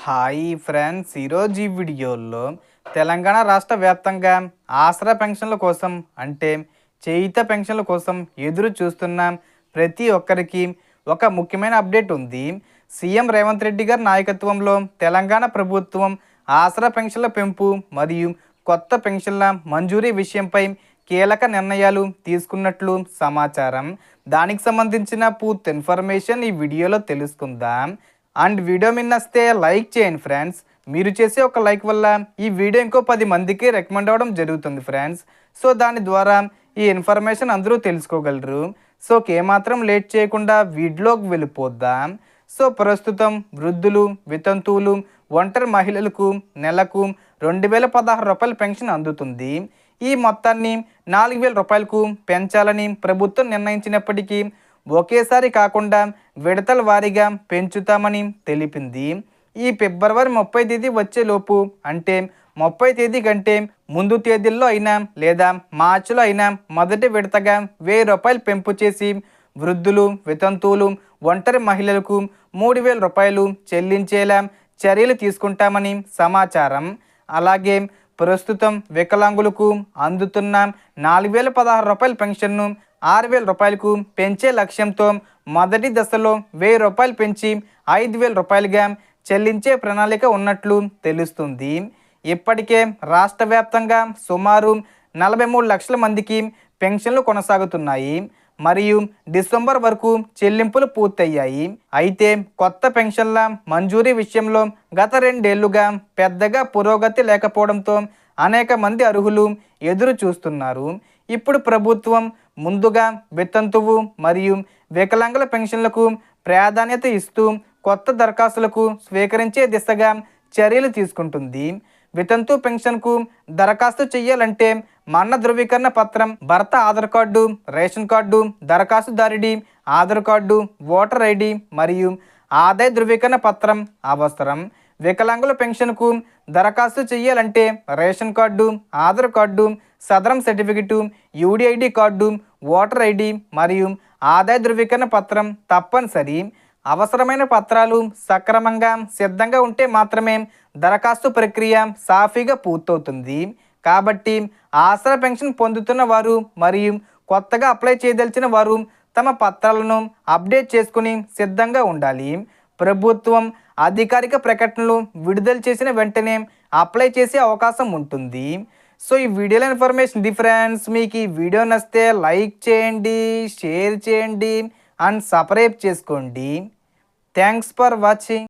Hi friends, ఈరోజు ఈ వీడియోలో తెలంగాణ రాష్ట్ర వ్యాప్తంగా ఆసరా పెన్షన్ల కోసం అంటే చేయుత పెన్షన్ల కోసం ఎదురు చూస్తున్న ప్రతి ఒక్కరికి ఒక ముఖ్యమైన అప్డేట్ ఉంది. సీఎం రేవంత్ రెడ్డి గారి నాయకత్వంలో తెలంగాణ ప్రభుత్వం ఆసరా పెన్షన్ల పెంపు మరియు కొత్త పెన్షన్ల మంజూరీ విషయంపై కీలక నిర్ణయాలు తీసుకున్నట్లు సమాచారం. దానికి సంబంధించిన పూర్తి ఇన్ఫర్మేషన్ ఈ వీడియోలో తెలుసుకుందాం. అండ్ వీడియో మీ నచ్చితే లైక్ చేయండి ఫ్రెండ్స్. మీరు చేసే ఒక లైక్ వల్ల ఈ వీడియో ఇంకో 10 మందికి రికమెండ్ అవ్వడం జరుగుతుంది ఫ్రెండ్స్. సో దాని ద్వారా ఈ ఇన్ఫర్మేషన్ అందరూ తెలుసుకోగలరు. సో ఏమాత్రం లేట్ చేయకుండా వీడియోకి వెళ్ళిపోద్దాం. సో ప్రస్తుతం వృద్ధులు, వితంతువులు, ఒంటరి మహిళలకు నెలకు 2016 రూపాయల పెన్షన్ అందుతుంది. ఈ మొత్తాన్ని 4000 రూపాయలకు పెంచాలని ప్రభుత్వం నిర్ణయించినప్పటికీ ఒకేసారి కాకుండా విడతల వారీగా పెంచుతామని తెలిపింది. ఈ ఫిబ్రవరి 30 తేదీ వచ్చేలోపు అంటే 30 తేదీ కంటే ముందు తేదీల్లో అయినా లేదా మార్చిలో అయినా మొదటి విడతగా 1000 రూపాయలు పెంపు చేసి వృద్ధులు, వితంతువులు, ఒంటరి మహిళలకు 3000 రూపాయలు చెల్లించేలా చర్యలు తీసుకుంటామని సమాచారం. అలాగే ప్రస్తుతం వికలాంగులకు అందుతున్న 4016 రూపాయల పెన్షన్ను 6000 రూపాయలకు పెంచే లక్ష్యంతో మొదటి దశలో 1000 రూపాయలు పెంచి 5000 రూపాయలుగా చెల్లించే ప్రణాళిక ఉన్నట్లు తెలుస్తుంది. ఇప్పటికే రాష్ట్ర వ్యాప్తంగా సుమారు 43 లక్షల మందికి పెన్షన్లు కొనసాగుతున్నాయి మరియు డిసెంబర్ వరకు చెల్లింపులు పూర్తయ్యాయి. అయితే కొత్త పెన్షన్ల మంజూరీ విషయంలో గత 2 ఏళ్లుగా పెద్దగా పురోగతి లేకపోవడంతో అనేక మంది అర్హులు ఎదురు చూస్తున్నారు. ఇప్పుడు ప్రభుత్వం ముందుగా వితంతువు మరియు వికలాంగుల పెన్షన్లకు ప్రాధాన్యత ఇస్తూ కొత్త దరఖాస్తులకు స్వీకరించే దిశగా చర్యలు తీసుకుంటుంది. వితంతు పెన్షన్కు దరఖాస్తు చేయాలంటే మరణ ధృవీకరణ పత్రం, భర్త ఆధార్ కార్డు, రేషన్ కార్డు, దరఖాస్తుదారుడి ఆధార్ కార్డు, ఓటర్ ఐడి మరియు ఆదాయ ధృవీకరణ పత్రం అవసరం. వికలాంగుల పెన్షన్కు దరఖాస్తు చేయాలంటే ration card, Aadhaar card, Sadaram certificate, UDID card, voter ID మరియు ఆదాయ ధృవీకరణ పత్రం తప్పనిసరి. అవసరమైన పత్రాలు సక్రమంగా సిద్ధంగా ఉంటే మాత్రమే దరఖాస్తు ప్రక్రియ సాఫీగా పూర్తవుతుంది. కాబట్టి ఆసరా పెన్షన్ పొందుతున్న వారు మరియు కొత్తగా అప్లై చేయదలిచిన వారు తమ పత్రాలను అప్డేట్ చేసుకుని సిద్ధంగా ఉండాలి. ప్రభుత్వం అధికారిక ప్రకటనలు విడుదల చేసిన వెంటనే అప్లై చేసే అవకాశం ఉంటుంది. సో ఈ వీడియోలో ఇన్ఫర్మేషన్ ఫ్రెండ్స్. మీకు ఈ వీడియో నచ్చితే లైక్ చేయండి, షేర్ చేయండి అండ్ సబ్స్క్రైబ్ చేసుకోండి. Thanks for watching.